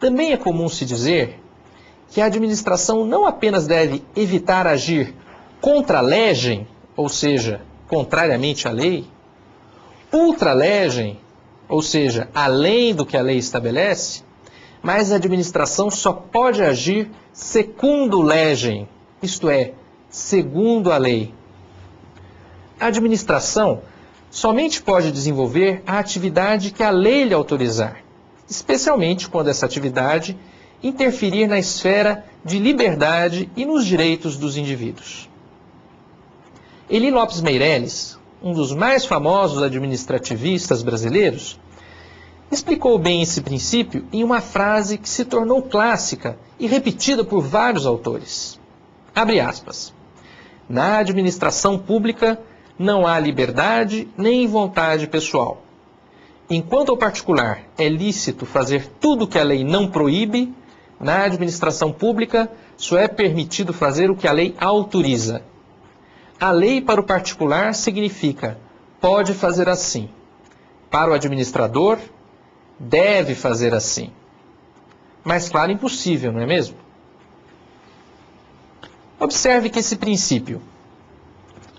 Também é comum se dizer que a administração não apenas deve evitar agir contra a legem, ou seja, contrariamente à lei, ultra legem, ou seja, além do que a lei estabelece, mas a administração só pode agir secundo legem, isto é, segundo a lei. A administração somente pode desenvolver a atividade que a lei lhe autorizar, especialmente quando essa atividade interferir na esfera de liberdade e nos direitos dos indivíduos. Eli Lopes Meireles, um dos mais famosos administrativistas brasileiros, explicou bem esse princípio em uma frase que se tornou clássica e repetida por vários autores. Abre aspas. Na administração pública não há liberdade nem vontade pessoal. Enquanto ao particular é lícito fazer tudo o que a lei não proíbe, na administração pública só é permitido fazer o que a lei autoriza. A lei para o particular significa pode fazer assim. Para o administrador, deve fazer assim. Mais claro, impossível, não é mesmo? Observe que esse princípio,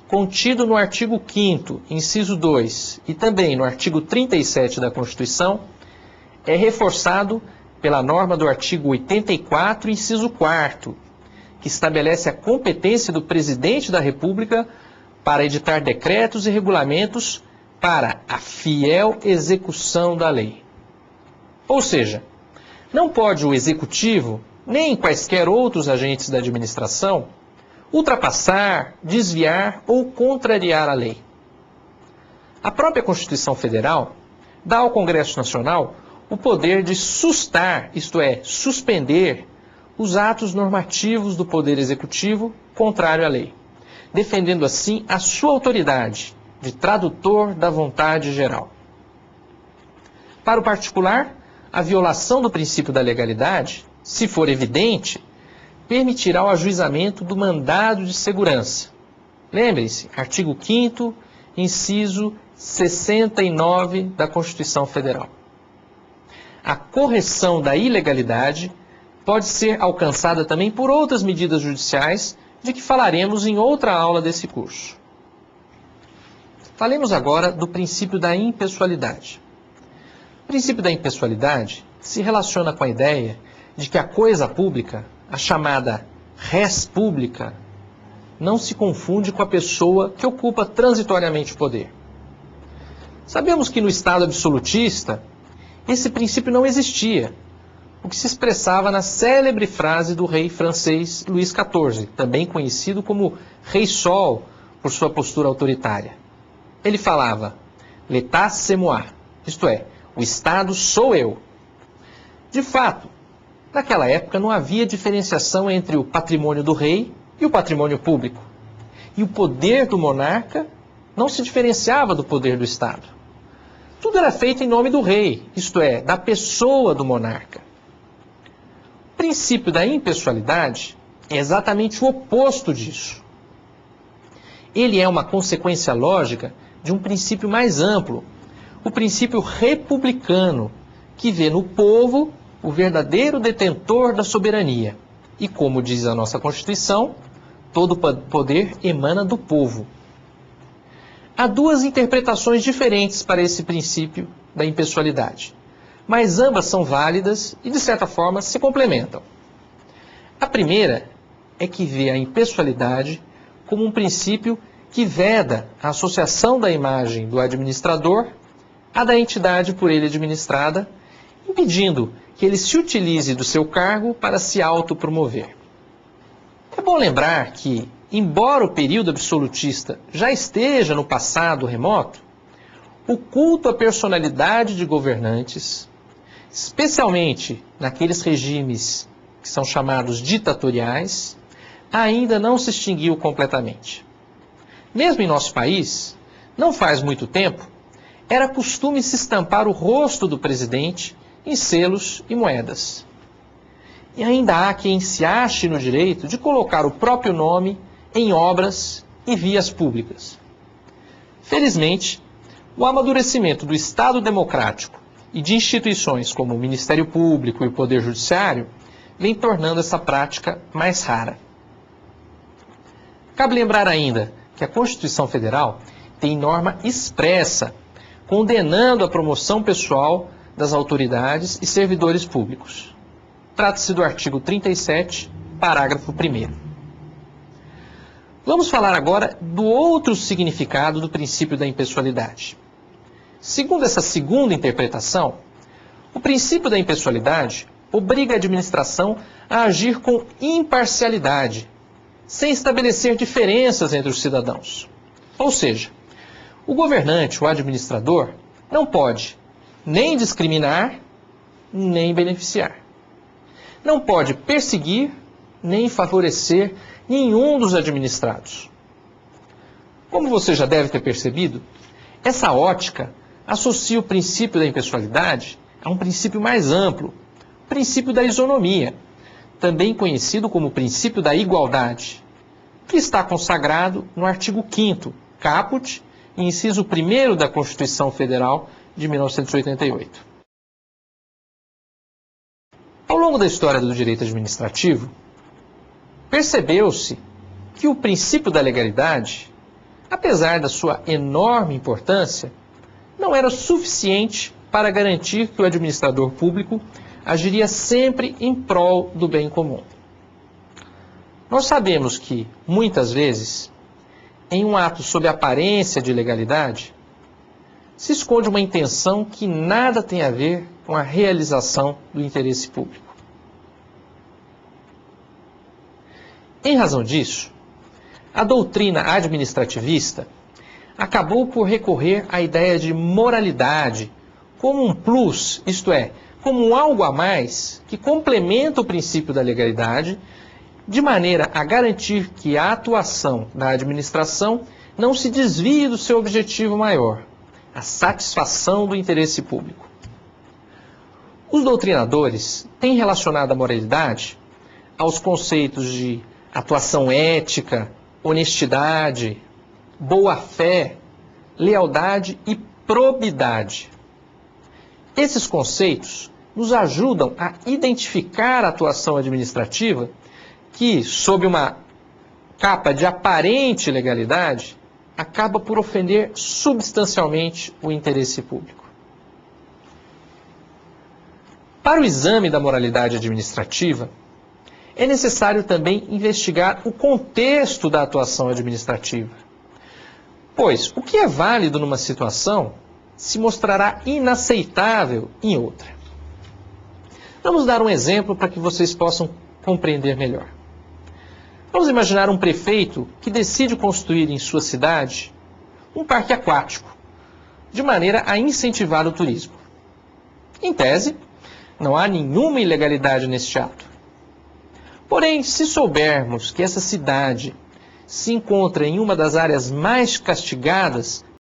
contido no artigo 5º, inciso 2, e também no artigo 37 da Constituição, é reforçado pela norma do artigo 84, inciso 4º, que estabelece a competência do presidente da República para editar decretos e regulamentos para a fiel execução da lei. Ou seja, não pode o executivo, nem quaisquer outros agentes da administração, ultrapassar, desviar ou contrariar a lei. A própria Constituição Federal dá ao Congresso Nacional o poder de sustar, isto é, suspender, os atos normativos do Poder Executivo contrário à lei, defendendo assim a sua autoridade de tradutor da vontade geral. Para o particular, a violação do princípio da legalidade, se for evidente, permitirá o ajuizamento do mandado de segurança. Lembrem-se, artigo 5º, inciso 69 da Constituição Federal. A correção da ilegalidade pode ser alcançada também por outras medidas judiciais, de que falaremos em outra aula desse curso. Falemos agora do princípio da impessoalidade. O princípio da impessoalidade se relaciona com a ideia de que a coisa pública, a chamada res publica, não se confunde com a pessoa que ocupa transitoriamente o poder. Sabemos que no Estado absolutista, esse princípio não existia, o que se expressava na célebre frase do rei francês Luís XIV, também conhecido como Rei Sol por sua postura autoritária. Ele falava, "L'État c'est moi", isto é, o Estado sou eu. De fato, naquela época não havia diferenciação entre o patrimônio do rei e o patrimônio público. E o poder do monarca não se diferenciava do poder do Estado. Tudo era feito em nome do rei, isto é, da pessoa do monarca. O princípio da impessoalidade é exatamente o oposto disso. Ele é uma consequência lógica de um princípio mais amplo, o princípio republicano, que vê no povo o verdadeiro detentor da soberania. E como diz a nossa Constituição, todo poder emana do povo. Há duas interpretações diferentes para esse princípio da impessoalidade, mas ambas são válidas e, de certa forma, se complementam. A primeira é que vê a impessoalidade como um princípio que veda a associação da imagem do administrador à da entidade por ele administrada, impedindo que ele se utilize do seu cargo para se autopromover. É bom lembrar que, embora o período absolutista já esteja no passado remoto, o culto à personalidade de governantes, especialmente naqueles regimes que são chamados ditatoriais, ainda não se extinguiu completamente. Mesmo em nosso país, não faz muito tempo, era costume se estampar o rosto do presidente em selos e moedas. E ainda há quem se ache no direito de colocar o próprio nome em obras e vias públicas. Felizmente, o amadurecimento do Estado democrático e de instituições como o Ministério Público e o Poder Judiciário, vem tornando essa prática mais rara. Cabe lembrar ainda que a Constituição Federal tem norma expressa condenando a promoção pessoal das autoridades e servidores públicos. Trata-se do artigo 37, parágrafo 1º. Vamos falar agora do outro significado do princípio da impessoalidade. Segundo essa segunda interpretação, o princípio da impessoalidade obriga a administração a agir com imparcialidade, sem estabelecer diferenças entre os cidadãos. Ou seja, o governante, o administrador, não pode nem discriminar, nem beneficiar. Não pode perseguir, nem favorecer nenhum dos administrados. Como você já deve ter percebido, essa ótica associa o princípio da impessoalidade a um princípio mais amplo, o princípio da isonomia, também conhecido como princípio da igualdade, que está consagrado no artigo 5º, caput, inciso 1º da Constituição Federal de 1988. Ao longo da história do direito administrativo, percebeu-se que o princípio da legalidade, apesar da sua enorme importância, não era suficiente para garantir que o administrador público agiria sempre em prol do bem comum. Nós sabemos que, muitas vezes, em um ato sob aparência de legalidade, se esconde uma intenção que nada tem a ver com a realização do interesse público. Em razão disso, a doutrina administrativista acabou por recorrer à ideia de moralidade como um plus, isto é, como algo a mais que complementa o princípio da legalidade, de maneira a garantir que a atuação da administração não se desvie do seu objetivo maior, a satisfação do interesse público. Os doutrinadores têm relacionado a moralidade aos conceitos de atuação ética, honestidade, boa-fé, lealdade e probidade. Esses conceitos nos ajudam a identificar a atuação administrativa que, sob uma capa de aparente legalidade, acaba por ofender substancialmente o interesse público. Para o exame da moralidade administrativa, é necessário também investigar o contexto da atuação administrativa. Pois o que é válido numa situação se mostrará inaceitável em outra. Vamos dar um exemplo para que vocês possam compreender melhor. Vamos imaginar um prefeito que decide construir em sua cidade um parque aquático, de maneira a incentivar o turismo. Em tese, não há nenhuma ilegalidade neste ato. Porém, se soubermos que essa cidade se encontra em uma das áreas mais castigadas